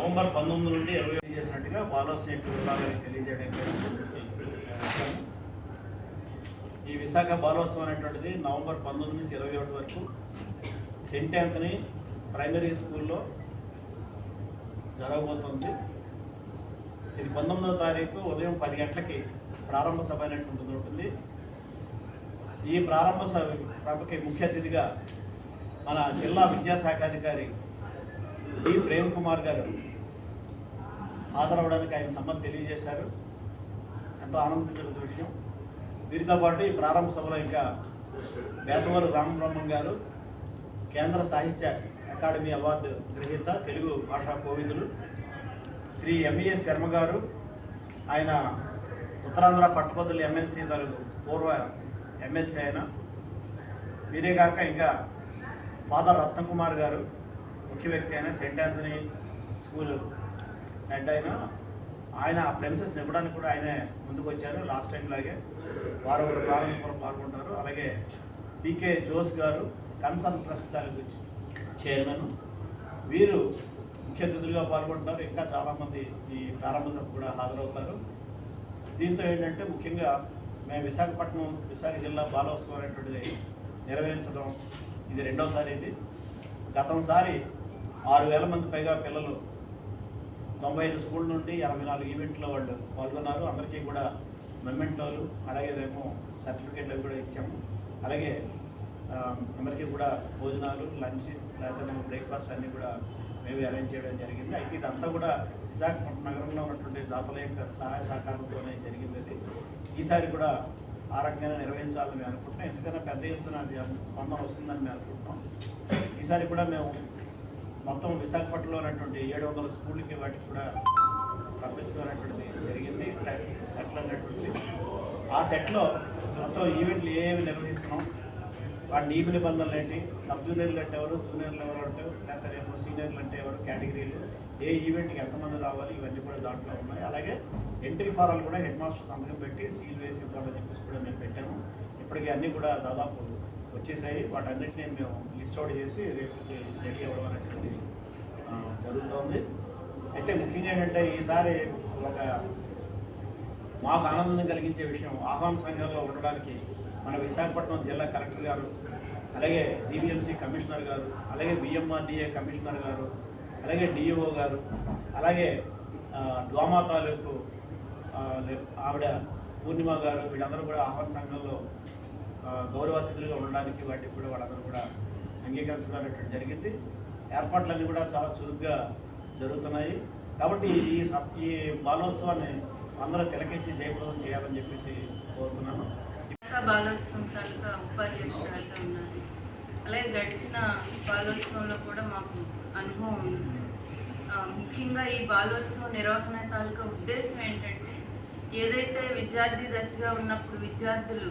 November 19 నుండి 20 చేసినట్టుగా బాలోత్సవం యొక్క వివరాలను తెలియజేయడానికి ఈ విశాఖ బాలోత్సవం అనేటువంటిది నవంబర్ 19 నుంచి 21 వరకు సెయింట్ యాంథనీ ప్రైమరీ స్కూల్లో జరగబోతుంది. ఇది 19వ తారీఖు ఉదయం 10 గంటలకి ప్రారంభ సభ అనేటువంటిది ఉంటుంది. ఈ ప్రారంభ సభకి ముఖ్య అతిథిగా మన జిల్లా విద్యాశాఖాధికారి డి ప్రేమ్ కుమార్ గారు హాజరవడానికి ఆయన సమ్మతి తెలియజేశారు. ఎంతో ఆనందించిన విషయం. వీరితో పాటు ఈ ప్రారంభ సభలో ఇంకా బేతవరు రామబ్రహ్మం గారు, కేంద్ర సాహిత్య అకాడమీ అవార్డు గ్రహీత, తెలుగు భాషా కోవిదులు శ్రీ ఎంఈఎస్ శర్మ గారు, ఆయన ఉత్తరాంధ్ర పట్టభద్రుల ఎమ్మెల్సీ తరగతి పూర్వ ఎమ్మెల్సీ ఆయన. వీరేగాక ఇంకా ఫాదర్ రత్నకుమార్ గారు, ముఖ్య వ్యక్తి అయిన సెయింట్ యాంథనీ స్కూల్ హెడ్ అయిన ఆయన ప్రెమిసెస్ నింపడానికి కూడా ఆయనే ముందుకు వచ్చారు. లాస్ట్ టైం లాగే వారు ప్రారంభంలో పాల్గొంటారు. అలాగే పీకే జోస్ గారు, కన్సర్న్ ట్రస్ట్ తాలూకు చైర్మన్, వీరు ముఖ్య అతిథులుగా పాల్గొంటున్నారు. ఇంకా చాలామంది ఈ ప్రారంభ సభ కూడా హాజరవుతారు. దీంతో ఏంటంటే ముఖ్యంగా మేము విశాఖ జిల్లా బాలోత్సవం అనేటువంటిది నిర్వహించడం ఇది రెండోసారి. ఇది గతంసారి 6,000 మంది పైగా పిల్లలు 95 స్కూల్ నుండి 84 ఈవెంట్లో వాళ్ళు పాల్గొన్నారు. అందరికీ కూడా మెమెంటోలు అలాగే ఏమో సర్టిఫికేట్లు కూడా ఇచ్చాము. అలాగే అందరికీ కూడా భోజనాలు, లంచ్ లేకపోతే బ్రేక్ఫాస్ట్ అన్నీ కూడా మేము అరేంజ్ చేయడం జరిగింది. అయితే ఇదంతా కూడా విశాఖపట్నం నగరంలో ఉన్నటువంటి దాతల యొక్క సహాయ సహకారంతోనే జరిగింది. అది ఈసారి కూడా ఆ రకంగా నిర్వహించాలని మేము అనుకుంటున్నాం. ఎందుకన్నా పెద్ద ఎత్తున స్పందన వస్తుందని మేము అనుకుంటున్నాం. ఈసారి కూడా మేము మొత్తం విశాఖపట్నంలో ఉన్నటువంటి 700 స్కూళ్ళకి వాటికి కూడా పంపించుకునేటువంటిది జరిగింది. టెస్ట్ సెట్లు అనేటువంటిది. ఆ సెట్లో మొత్తం ఈవెంట్లు ఏమి నిర్వహిస్తున్నాం, వాటి నియమ నిబంధనలు ఏంటి, సబ్ జూనియర్లు అంటే ఎవరు, జూనియర్లు ఎవరు అంటే, లేకపోతే ఏమో సీనియర్లు అంటే ఎవరు, కేటగిరీలు, ఏ ఈవెంట్కి ఎంతమంది రావాలి, ఇవన్నీ కూడా దాంట్లో ఉన్నాయి. అలాగే ఎంట్రీ ఫారాలు కూడా హెడ్ మాస్టర్ సంతకం పెట్టి సీల్ వేసి ఇవ్వాలని చెప్పేసి కూడా మేము పెట్టాము. ఇప్పటికీ అన్నీ కూడా దాదాపు వచ్చేసాయి. వాటన్నిటిని మేము లిస్ట్ అవుట్ చేసి రేపు రెడీ అవ్వడం అనేటువంటిది జరుగుతోంది. అయితే ముఖ్యంగా ఏంటంటే ఈసారి ఒక మాకు ఆనందం కలిగించే విషయం, ఆహ్వాన సంఘంలో ఉండడానికి మన విశాఖపట్నం జిల్లా కలెక్టర్ గారు, అలాగే జీవీఎంసీ కమిషనర్ గారు, అలాగే బిఎంఆర్డీఏ కమిషనర్ గారు, అలాగే డిఈఓ గారు, అలాగే డ్వామా తాలూకు ఆవిడ పూర్ణిమ గారు, వీళ్ళందరూ కూడా ఆహ్వాన సంఘంలో గౌరవ అతిథులుగా ఉండడానికి వాటికి కూడా వాళ్ళందరూ కూడా అంగీకరించడం జరిగింది. ఏర్పాట్లన్నీ కూడా చాలా చురుగ్గా జరుగుతున్నాయి. కాబట్టి ఈ బాలోత్సవాన్ని అందరూ తిలకించి జయప్రదం చేయాలని చెప్పేసి కోరుతున్నాను. బాలోత్సవం తాలూకా ఉపాధ్యక్షురాలుగా ఉన్నాను. అలాగే గడిచిన బాలోత్సవంలో కూడా మాకు అనుభవం ఉంది. ముఖ్యంగా ఈ బాలోత్సవం నిర్వహణ తాలూకా ఉద్దేశం ఏంటంటే, ఏదైతే విద్యార్థి దశగా ఉన్నప్పుడు విద్యార్థులు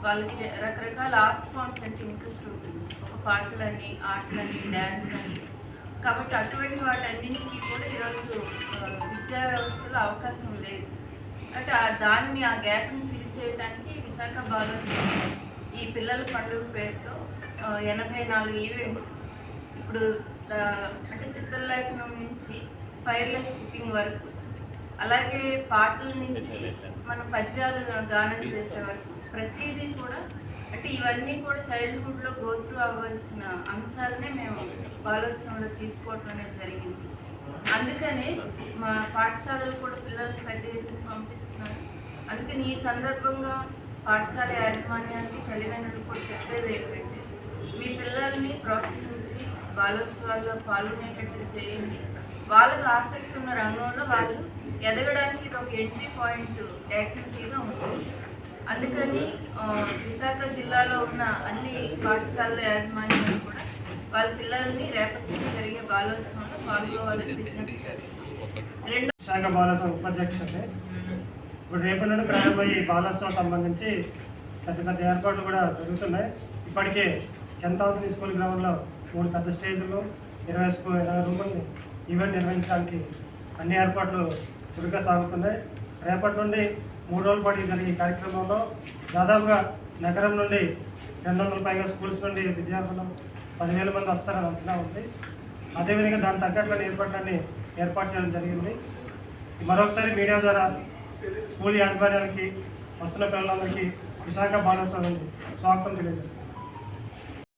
వాళ్ళకి రకరకాల ఆర్ట్ ఫామ్స్ అంటే ఇంట్రెస్ట్ ఉంటుంది. ఒక పాటలని, ఆటలని, డ్యాన్స్ అని. కాబట్టి అటువంటి వాటన్నింటికి కూడా ఈరోజు విద్యా వ్యవస్థలో అవకాశం లేదు. అంటే దాన్ని ఆ గ్యాప్ని ఫిల్ చేయడానికి విశాఖ బాలోత్సవం ఈ పిల్లల పండుగ పేరుతో 84 ఈవెంట్ ఇప్పుడు అంటే చిత్రలేఖనం నుంచి ఫైర్లెస్ కుకింగ్ వరకు, అలాగే పాటల నుంచి మన పద్యాలు గానం చేసే వరకు ప్రతిదీ కూడా, అంటే ఇవన్నీ కూడా చైల్డ్హుడ్లో గోత్రూ అవ్వాల్సిన అంశాలనే మేము బాలోత్సవంలో తీసుకోవటం అనేది జరిగింది. అందుకనే మా పాఠశాలలు కూడా పిల్లల్ని పెద్ద ఎత్తున పంపిస్తున్నారు. అందుకని ఈ సందర్భంగా పాఠశాల యాజమాన్యానికి, తల్లిదండ్రులు కూడా చెప్పేది ఏంటంటే, మీ పిల్లల్ని ప్రోత్సహించి బాలోత్సవాల్లో పాల్గొనేటట్టు చేయండి. వాళ్ళకు ఆసక్తి ఉన్న రంగంలో వాళ్ళు ఎదగడానికి ఇది ఒక ఎంట్రీ పాయింట్ యాక్టివిటీగా ఉంటుంది. అందుకని విశాఖ జిల్లాలో ఉన్న అన్ని పాఠశాలల యాజమాన్యాలు కూడా వాళ్ళ పిల్లల్ని రేపటి జరిగే బాలోత్సవంలో పాల్గొవాలని విజ్ఞప్తి చేస్తారు. విశాఖ బాలోత్సవం ఉపాధ్యక్షుడే ఇప్పుడు రేపటి నుండి ప్రారంభమయ్యే బాలోత్సవం సంబంధించి పెద్ద పెద్ద ఏర్పాట్లు కూడా జరుగుతున్నాయి. ఇప్పటికే సెయింట్ యాంథనీ స్కూల్ గ్రౌండ్లో 3 పెద్ద స్టేజ్లు, 20 రూముల్ని ఈవెంట్ నిర్వహించడానికి అన్ని ఏర్పాట్లు చురుగ్గా సాగుతున్నాయి. రేపటి నుండి 3 రోజుల పాటు జరిగే కార్యక్రమంలో దాదాపుగా నగరం నుండి 200 పైగా స్కూల్స్ నుండి విద్యార్థులు 10,000 మంది వస్తారని అంచనా ఉంది. అదేవిధంగా దాని తగ్గట్టు ఏర్పాట్లన్నీ ఏర్పాటు చేయడం జరిగింది. మరొకసారి మీడియా ద్వారా స్కూల్ యాజమాన్యాలకి వస్తున్న పిల్లలందరికీ విశాఖ బాలోత్సవానికి స్వాగతం తెలియజేస్తున్నాను.